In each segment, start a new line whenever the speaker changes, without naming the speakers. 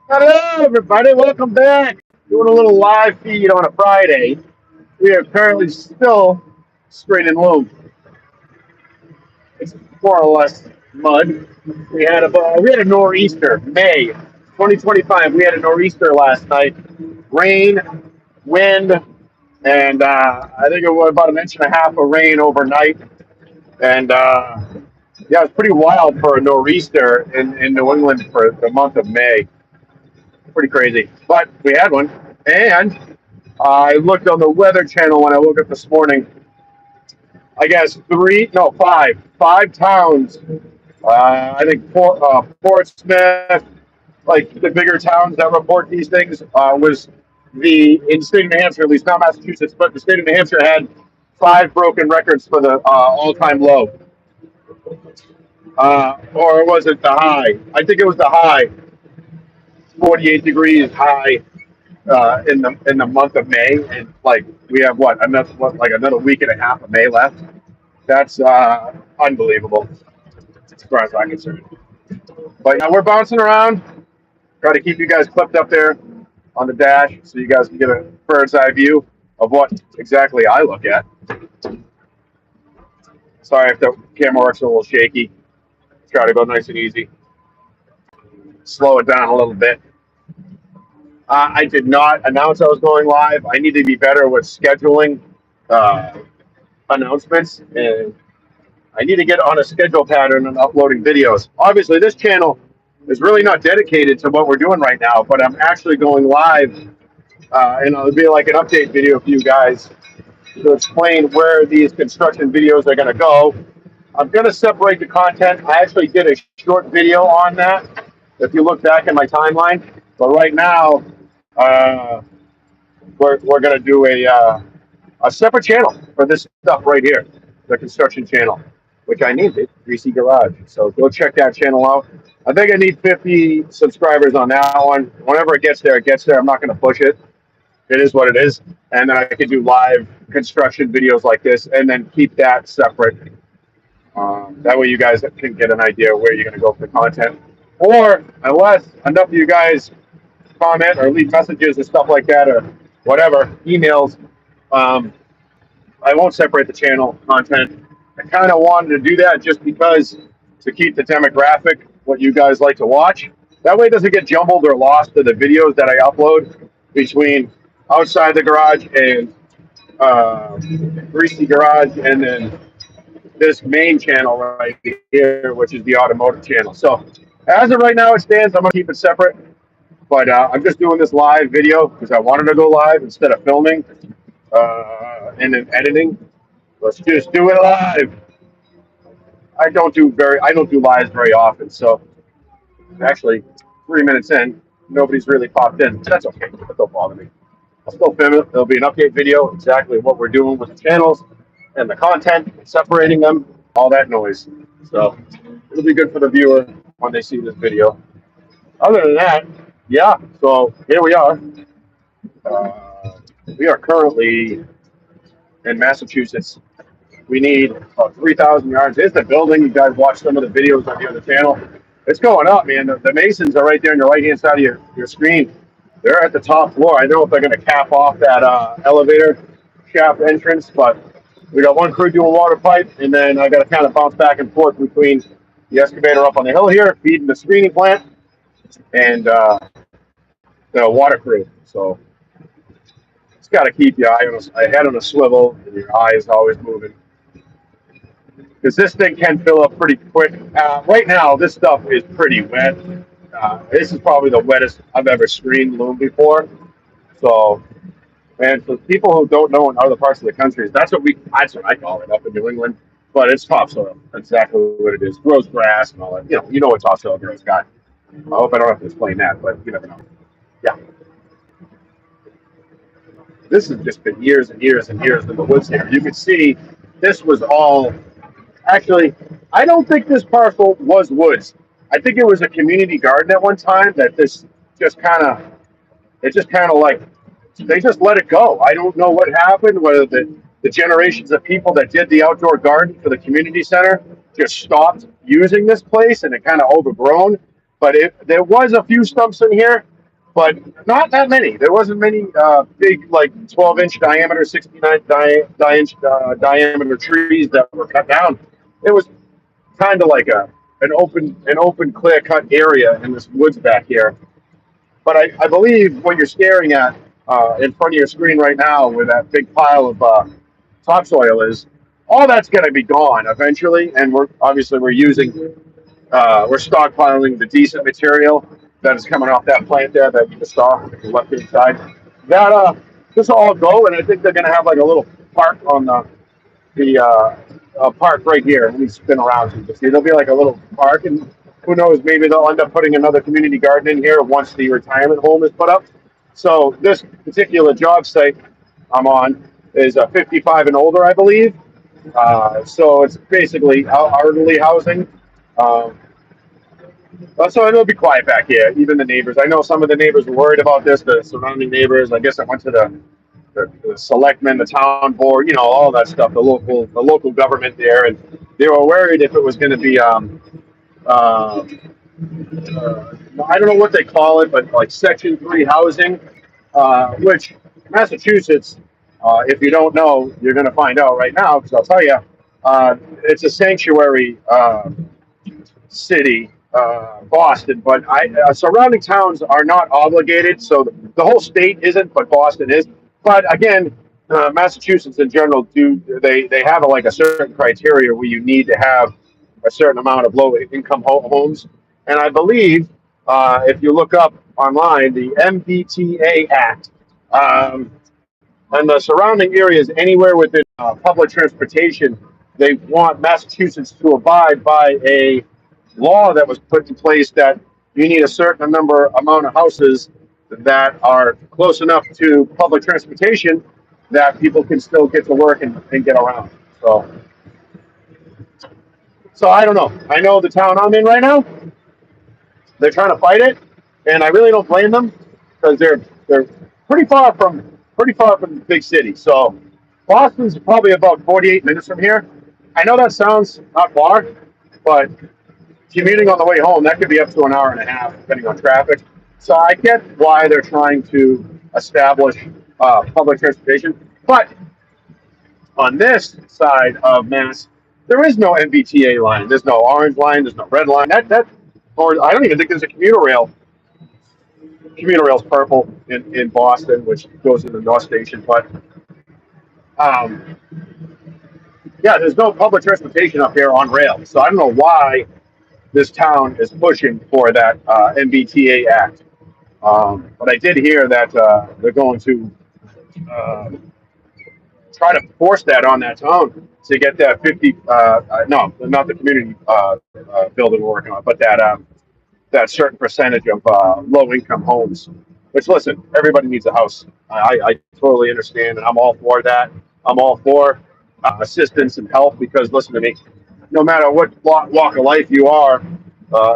Hello, everybody. Welcome back. Doing a little live feed on a Friday. We are currently still straight in loom. It's more or less mud. We had a nor'easter, May 2025. We had a nor'easter last night. Rain, wind, and I think it was about an inch and a half of rain overnight. And yeah, it's pretty wild for a nor'easter in New England for the month of May. Pretty crazy. But we had one. And I looked on the Weather Channel when I woke up this morning. I guess five towns. I think Portsmouth, like the bigger towns that report these things, was in the state of New Hampshire, at least not Massachusetts, but the state of New Hampshire had five broken records for the all-time low. Or was it the high? I think it was the high, 48 degrees high in the month of May, and like we have another week and a half of May left. That's unbelievable, as far as I'm concerned. But yeah, we're bouncing around. Try to keep you guys clipped up there on the dash, so you guys can get a bird's eye view of what exactly I look at. Sorry if the camera works a little shaky. Try to go nice and easy. Slow it down a little bit. I did not announce I was going live. I need to be better with scheduling uh, announcements, and I need to get on a schedule pattern and uploading videos. Obviously, this channel is really not dedicated to what we're doing right now, but I'm actually going live, and it'll be like an update video for you guys to explain where these construction videos are going to go. I'm going to separate the content. I actually did a short video on that, if you look back in my timeline. But right now, we're going to do a separate channel for this stuff right here, the construction channel, which I named it Greasy Garage. So go check that channel out. I think I need 50 subscribers on that one. Whenever it gets there, it gets there. I'm not going to push it. It is what it is. And then I can do live construction videos like this and then keep that separate. That way you guys can get an idea where you're going to go for the content. Or unless enough of you guys comment or leave messages and stuff like that or whatever, emails, I won't separate the channel content. I kind of wanted to do that just because to keep the demographic, what you guys like to watch. That way it doesn't get jumbled or lost to the videos that I upload between outside the garage and Greasy Garage and then this main channel right here, which is the automotive channel. So as of right now, it stands. I'm going to keep it separate. But I'm just doing this live video because I wanted to go live instead of filming and then editing. Let's just do it live. I don't do lives very often, so actually 3 minutes in, nobody's really popped in. That's okay. That don't bother me. I'll still film it. There'll be an update video, exactly what we're doing with the channels and the content, separating them, all that noise. So it'll be good for the viewer when they see this video. Other than that, yeah. So here we are. We are currently in Massachusetts. We need about 3,000 yards. There's the building. You guys watch some of the videos on the other channel. It's going up, man. The masons are right there on your right-hand side of your screen. They're at the top floor. I don't know if they're going to cap off that elevator shaft entrance, but we got one crew doing water pipe, and then I got to kind of bounce back and forth between the excavator up on the hill here, feeding the screening plant, and the water crew. So it's got to keep your head on a swivel, and your eye is always moving. Because this thing can fill up pretty quick. Right now, this stuff is pretty wet. This is probably the wettest I've ever screened loom before. So, and for people who don't know in other parts of the country, that's what I call it up in New England. But it's topsoil. That's exactly what it is. Grows grass and all that. You know what topsoil grows, guy. I hope I don't have to explain that, but you never know. Yeah. This has just been years and years and years in the woods here. You can see this was all. Actually, I don't think this parcel was woods. I think it was a community garden at one time that this just kind of, like, they just let it go. I don't know what happened, whether the generations of people that did the outdoor garden for the community center just stopped using this place and it kind of overgrown. But there was a few stumps in here, but not that many. There wasn't many big, like 12-inch diameter, 69 inch diameter trees that were cut down. It was kind of like an open clear cut area in this woods back here. But I believe what you're staring at in front of your screen right now, where that big pile of topsoil is, all that's going to be gone eventually. And we're stockpiling the decent material that is coming off that plant there that you just saw on the left hand side. That this will all go, and I think they're going to have like a little park on the park right here. Let me spin around so you can see. There'll be like a little park, and who knows, maybe they'll end up putting another community garden in here once the retirement home is put up. So this particular job site I'm on is 55 and older, I believe. So it's basically elderly housing. Um, so it'll be quiet back here. Even the neighbors. I know some of the neighbors were worried about this. The surrounding neighbors. I guess I went to the selectmen, the town board, all that stuff, the local government there, and they were worried if it was going to be uh, I don't know what they call it, but like Section 3 housing, which Massachusetts, if you don't know, you're going to find out right now because I'll tell you, it's a sanctuary city, Boston, but surrounding towns are not obligated. So the whole state isn't, but Boston is. But again, Massachusetts in general they have like a certain criteria where you need to have a certain amount of low income homes, and I believe if you look up online the MBTA Act. And the surrounding areas anywhere within public transportation, they want Massachusetts to abide by a law that was put in place that you need a certain amount of houses that are close enough to public transportation that people can still get to work and get around. So I don't know. I know the town I'm in right now, they're trying to fight it, and I really don't blame them because they're pretty far from the big city. So Boston's probably about 48 minutes from here. I know that sounds not far, but commuting on the way home, that could be up to an hour and a half, depending on traffic. So I get why they're trying to establish public transportation. But on this side of Mass, there is no MBTA line. There's no orange line. There's no red line. Or I don't even think there's a commuter rail. Commuter rail's purple in Boston, which goes into North Station. But um, yeah, there's no public transportation up here on rail. So I don't know why this town is pushing for that MBTA Act. But I did hear that they're going to uh, try to force that on that town to get that 50. No, not the community building we're working on, but that certain percentage of low income homes. Which, listen, everybody needs a house. I totally understand, and I'm all for that. I'm all for assistance and help because, listen to me, no matter what walk of life you are,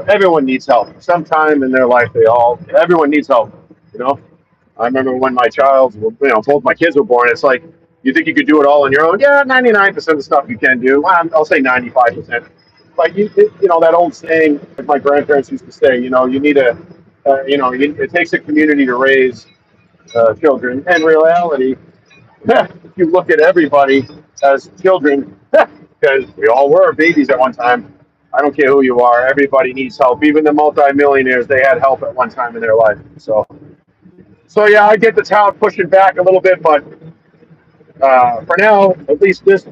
everyone needs help. Sometime in their life, everyone needs help. You know, I remember when both my kids were born. It's like you think you could do it all on your own. Yeah, 99% of the stuff you can do. Well, I'll say 95%. But that old saying, like my grandparents used to say, you need it takes a community to raise children. In reality, if you look at everybody as children, because we all were babies at one time. I don't care who you are. Everybody needs help. Even the multimillionaires, they had help at one time in their life. So yeah, I get the town pushing back a little bit, but for now, at least this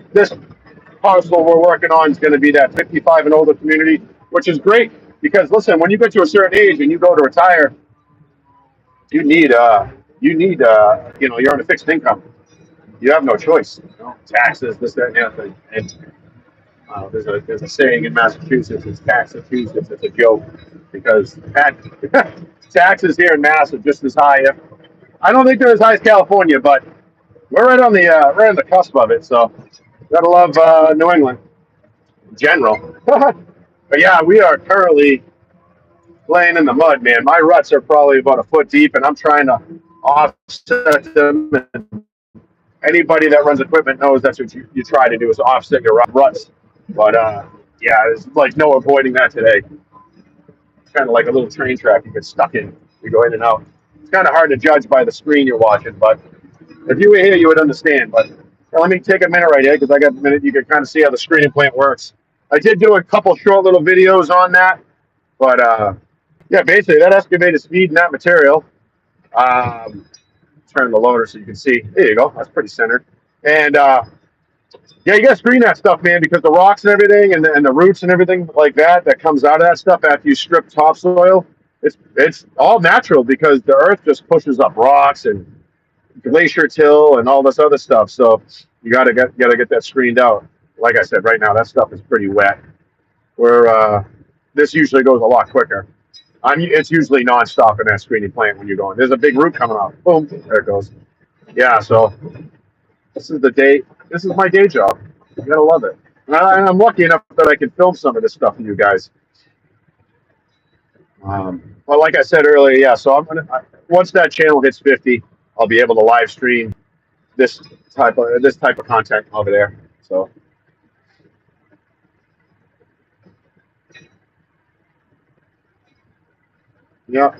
parcel we're working on is going to be that 55 and older community, which is great because listen, when you get to a certain age and you go to retire, you're on a fixed income. You have no choice. Taxes, this, that, and the other thing. And there's a saying in Massachusetts, it's Taxachusetts. It's a joke because taxes here in Mass are just as high. I don't think they're as high as California, but we're right on the cusp of it. So gotta love New England in general. But yeah, we are currently laying in the mud, man. My ruts are probably about a foot deep, and I'm trying to offset them. Anybody that runs equipment knows that's what you try to do is offset your ruts. But yeah, there's like no avoiding that today. kind of like a little train track you get stuck in. You go in and out. It's kind of hard to judge by the screen you're watching, but if you were here, you would understand. But let me take a minute right here because I got a minute. You can kind of see how the screening plant works. I did do a couple short little videos on that, but yeah, basically that excavator is feeding that material. Turn the loader so you can see. There you go. That's pretty centered. And yeah, you got to screen that stuff, man, because the rocks and everything and the roots and everything like that comes out of that stuff after you strip topsoil, it's all natural because the earth just pushes up rocks and glacier till and all this other stuff. So you gotta get that screened out. Like I said, right now that stuff is pretty wet. Where this usually goes a lot quicker. It's usually nonstop in that screening plant when you're going. There's a big root coming off. Boom, there it goes. Yeah, so this is my day job. You gotta love it. And I'm lucky enough that I can film some of this stuff for you guys. Well, like I said earlier, yeah. So once that channel hits 50, I'll be able to live stream this type of content over there. So. Yeah.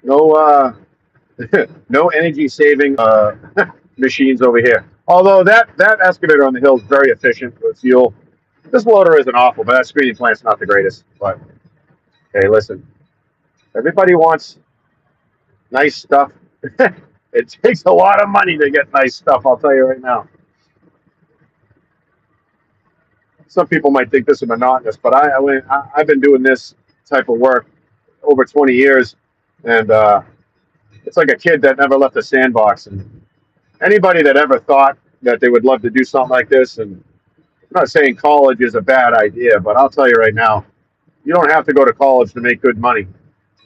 No no energy saving machines over here. Although that excavator on the hill is very efficient with fuel. This loader isn't awful, but that screening plant's not the greatest. But hey, listen, everybody wants nice stuff. It takes a lot of money to get nice stuff, I'll tell you right now. Some people might think this is monotonous, but I've been doing this type of work over 20 years, and it's like a kid that never left a sandbox. And anybody that ever thought that they would love to do something like this, and I'm not saying college is a bad idea, but I'll tell you right now, you don't have to go to college to make good money.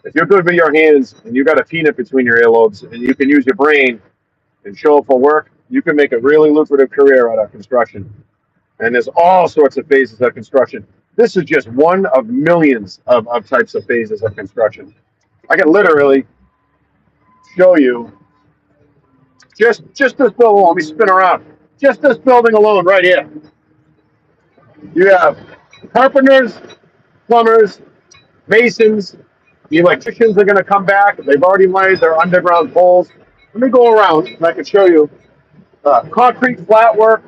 If you're good with your hands and you got a peanut between your earlobes and you can use your brain and show up for work, you can make a really lucrative career out of construction. And there's all sorts of phases of construction. This is just one of millions of types of phases of construction. I can literally show you just this building. Let me spin around. Just this building alone right here. You have carpenters, plumbers, masons. The electricians are going to come back. They've already laid their underground poles. Let me go around and I can show you concrete flat work.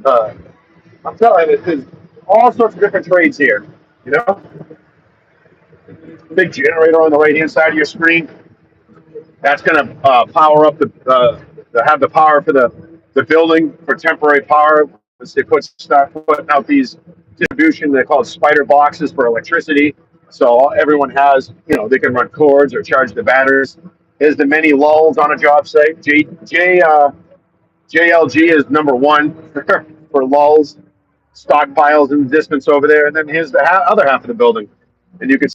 I'm telling you, there's all sorts of different trades here. You know, big generator on the right hand side of your screen. That's going to power up have the power for the building for temporary power. As they start putting out these distribution, they call it spider boxes for electricity. So everyone has, they can run cords or charge the batteries. There's the many lulls on a job site. JLG is number one for lulls, stockpiles in the distance over there. And then here's the other half of the building. And you can